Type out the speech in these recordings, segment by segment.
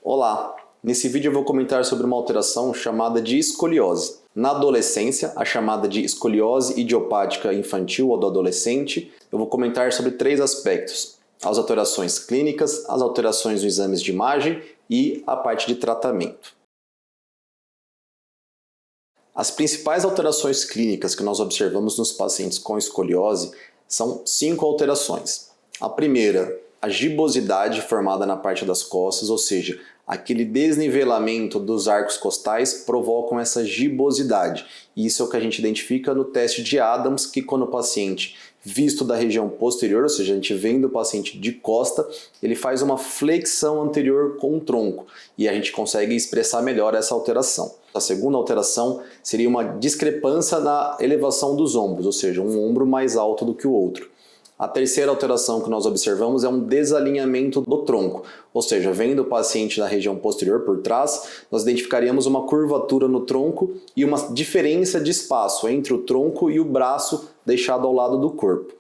Olá! Nesse vídeo eu vou comentar sobre uma alteração chamada de escoliose. Na adolescência, a chamada de escoliose idiopática infantil ou do adolescente, eu vou comentar sobre 3 aspectos: as alterações clínicas, as alterações nos exames de imagem e a parte de tratamento. As principais alterações clínicas que nós observamos nos pacientes com escoliose são 5 alterações. A primeira, a gibosidade formada na parte das costas, ou seja, aquele desnivelamento dos arcos costais provocam essa gibosidade. E isso é o que a gente identifica no teste de Adams, que quando o paciente visto da região posterior, ou seja, a gente vendo o paciente de costa, ele faz uma flexão anterior com o tronco e a gente consegue expressar melhor essa alteração. A segunda alteração seria uma discrepância na elevação dos ombros, ou seja, um ombro mais alto do que o outro. A terceira alteração que nós observamos é um desalinhamento do tronco, ou seja, vendo o paciente na região posterior por trás, nós identificaríamos uma curvatura no tronco e uma diferença de espaço entre o tronco e o braço deixado ao lado do corpo.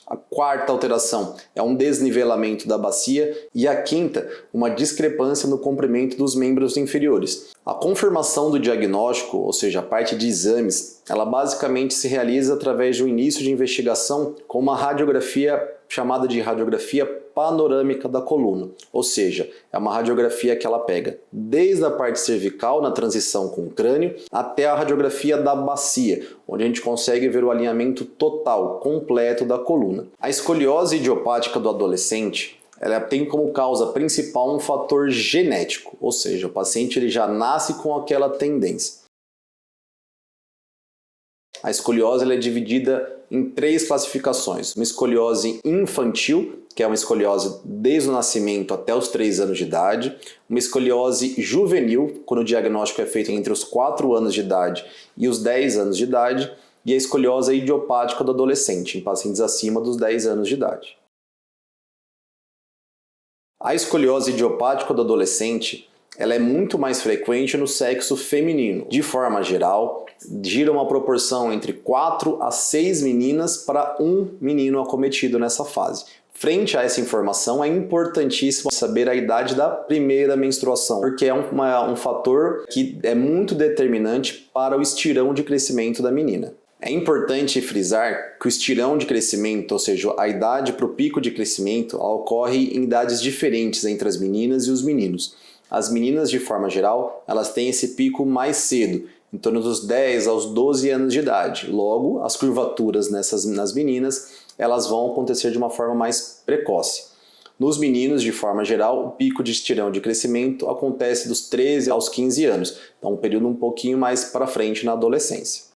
A quarta alteração é um desnivelamento da bacia e a quinta, uma discrepância no comprimento dos membros inferiores. A confirmação do diagnóstico, ou seja, a parte de exames, ela basicamente se realiza através de um início de investigação com uma radiografia chamada de radiografia panorâmica da coluna, ou seja, é uma radiografia que ela pega desde a parte cervical na transição com o crânio até a radiografia da bacia, onde a gente consegue ver o alinhamento total, completo da coluna. A escoliose idiopática do adolescente, ela tem como causa principal um fator genético, ou seja, o paciente ele já nasce com aquela tendência. A escoliose ela é dividida em 3 classificações. Uma escoliose infantil, que é uma escoliose desde o nascimento até os 3 anos de idade. Uma escoliose juvenil, quando o diagnóstico é feito entre os 4 anos de idade e os 10 anos de idade. E a escoliose idiopática do adolescente, em pacientes acima dos 10 anos de idade. A escoliose idiopática do adolescente ela é muito mais frequente no sexo feminino. De forma geral, gira uma proporção entre 4 a 6 meninas para 1 menino acometido nessa fase. Frente a essa informação, é importantíssimo saber a idade da primeira menstruação, porque é um fator que é muito determinante para o estirão de crescimento da menina. É importante frisar que o estirão de crescimento, ou seja, a idade para o pico de crescimento, ocorre em idades diferentes entre as meninas e os meninos. As meninas, de forma geral, elas têm esse pico mais cedo, em torno dos 10 aos 12 anos de idade. Logo, as curvaturas nas meninas, elas vão acontecer de uma forma mais precoce. Nos meninos, de forma geral, o pico de estirão de crescimento acontece dos 13 aos 15 anos, então um período um pouquinho mais para frente na adolescência.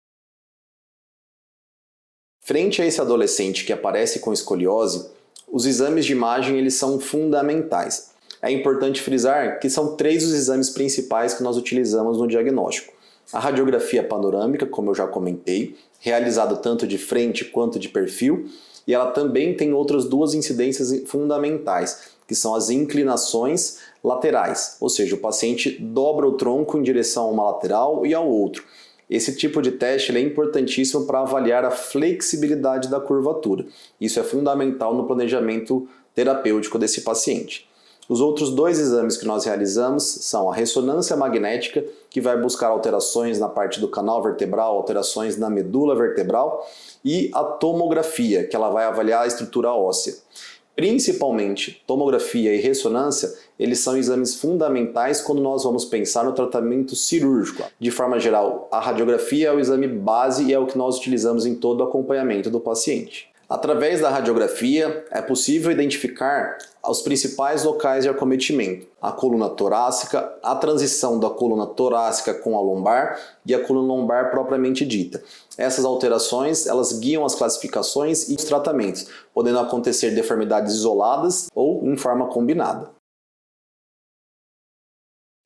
Frente a esse adolescente que aparece com escoliose, os exames de imagem eles são fundamentais. É importante frisar que são 3 os exames principais que nós utilizamos no diagnóstico. A radiografia panorâmica, como eu já comentei, realizada tanto de frente quanto de perfil, e ela também tem outras 2 incidências fundamentais, que são as inclinações laterais, ou seja, o paciente dobra o tronco em direção a uma lateral e ao outro. Esse tipo de teste é importantíssimo para avaliar a flexibilidade da curvatura. Isso é fundamental no planejamento terapêutico desse paciente. Os outros 2 exames que nós realizamos são a ressonância magnética, que vai buscar alterações na parte do canal vertebral, alterações na medula vertebral, e a tomografia, que ela vai avaliar a estrutura óssea. Principalmente, tomografia e ressonância, eles são exames fundamentais quando nós vamos pensar no tratamento cirúrgico. De forma geral, a radiografia é o exame base e é o que nós utilizamos em todo o acompanhamento do paciente. Através da radiografia, é possível identificar os principais locais de acometimento: a coluna torácica, a transição da coluna torácica com a lombar e a coluna lombar propriamente dita. Essas alterações, elas guiam as classificações e os tratamentos, podendo acontecer deformidades isoladas ou em forma combinada.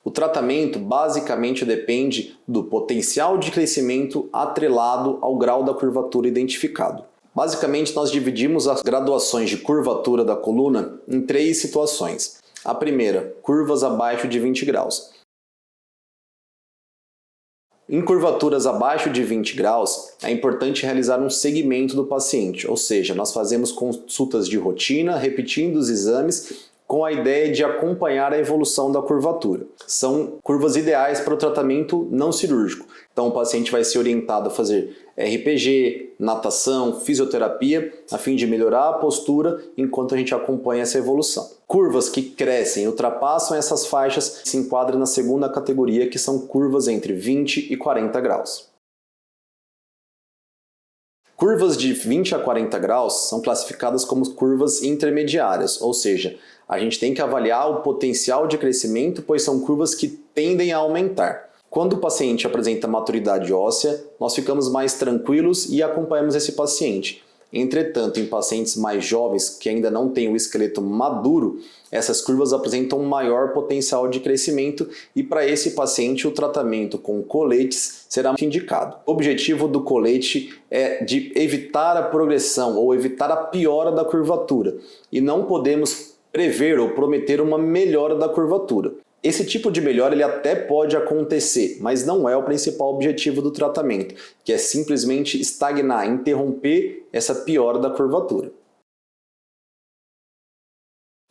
O tratamento basicamente depende do potencial de crescimento atrelado ao grau da curvatura identificado. Basicamente, nós dividimos as graduações de curvatura da coluna em 3 situações. A primeira, curvas abaixo de 20 graus. Em curvaturas abaixo de 20 graus, é importante realizar um segmento do paciente, ou seja, nós fazemos consultas de rotina, repetindo os exames com a ideia de acompanhar a evolução da curvatura. São curvas ideais para o tratamento não cirúrgico. Então o paciente vai ser orientado a fazer RPG, natação, fisioterapia, a fim de melhorar a postura enquanto a gente acompanha essa evolução. Curvas que crescem e ultrapassam essas faixas se enquadram na segunda categoria, que são curvas entre 20 e 40 graus. Curvas de 20 a 40 graus são classificadas como curvas intermediárias, ou seja, a gente tem que avaliar o potencial de crescimento, pois são curvas que tendem a aumentar. Quando o paciente apresenta maturidade óssea, nós ficamos mais tranquilos e acompanhamos esse paciente. Entretanto, em pacientes mais jovens que ainda não têm o esqueleto maduro, essas curvas apresentam um maior potencial de crescimento e para esse paciente o tratamento com coletes será muito indicado. O objetivo do colete é de evitar a progressão ou evitar a piora da curvatura e não podemos prever ou prometer uma melhora da curvatura. Esse tipo de melhora ele até pode acontecer, mas não é o principal objetivo do tratamento, que é simplesmente estagnar, interromper essa piora da curvatura.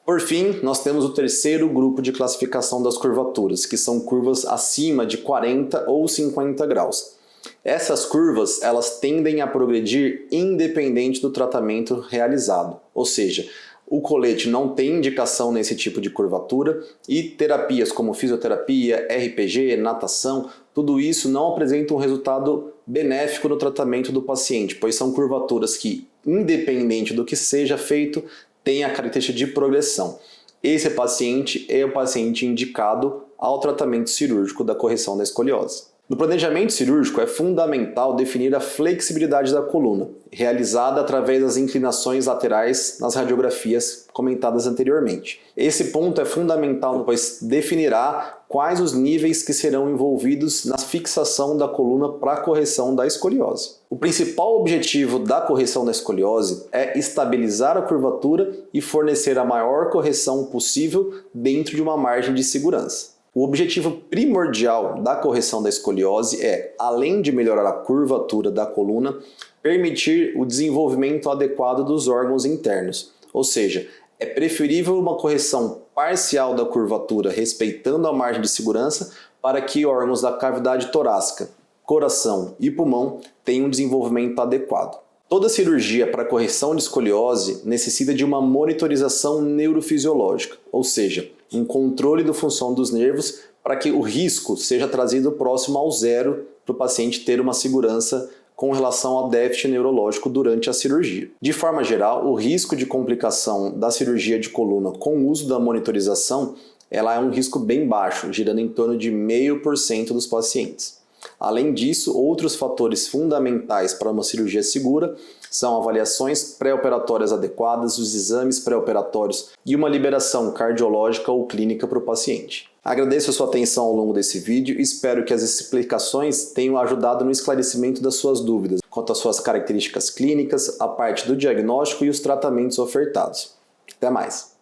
Por fim, nós temos o terceiro grupo de classificação das curvaturas, que são curvas acima de 40 ou 50 graus. Essas curvas, elas tendem a progredir independente do tratamento realizado, ou seja, o colete não tem indicação nesse tipo de curvatura e terapias como fisioterapia, RPG, natação, tudo isso não apresenta um resultado benéfico no tratamento do paciente, pois são curvaturas que, independente do que seja feito, têm a característica de progressão. Esse paciente é o paciente indicado ao tratamento cirúrgico da correção da escoliose. No planejamento cirúrgico é fundamental definir a flexibilidade da coluna, realizada através das inclinações laterais nas radiografias comentadas anteriormente. Esse ponto é fundamental, pois definirá quais os níveis que serão envolvidos na fixação da coluna para a correção da escoliose. O principal objetivo da correção da escoliose é estabilizar a curvatura e fornecer a maior correção possível dentro de uma margem de segurança. O objetivo primordial da correção da escoliose é, além de melhorar a curvatura da coluna, permitir o desenvolvimento adequado dos órgãos internos. Ou seja, é preferível uma correção parcial da curvatura respeitando a margem de segurança para que órgãos da cavidade torácica, coração e pulmão tenham um desenvolvimento adequado. Toda cirurgia para correção de escoliose necessita de uma monitorização neurofisiológica, ou seja, um controle da função dos nervos para que o risco seja trazido próximo ao zero para o paciente ter uma segurança com relação ao déficit neurológico durante a cirurgia. De forma geral, o risco de complicação da cirurgia de coluna com o uso da monitorização ela é um risco bem baixo, girando em torno de 0,5% dos pacientes. Além disso, outros fatores fundamentais para uma cirurgia segura são avaliações pré-operatórias adequadas, os exames pré-operatórios e uma liberação cardiológica ou clínica para o paciente. Agradeço a sua atenção ao longo desse vídeo e espero que as explicações tenham ajudado no esclarecimento das suas dúvidas quanto às suas características clínicas, a parte do diagnóstico e os tratamentos ofertados. Até mais!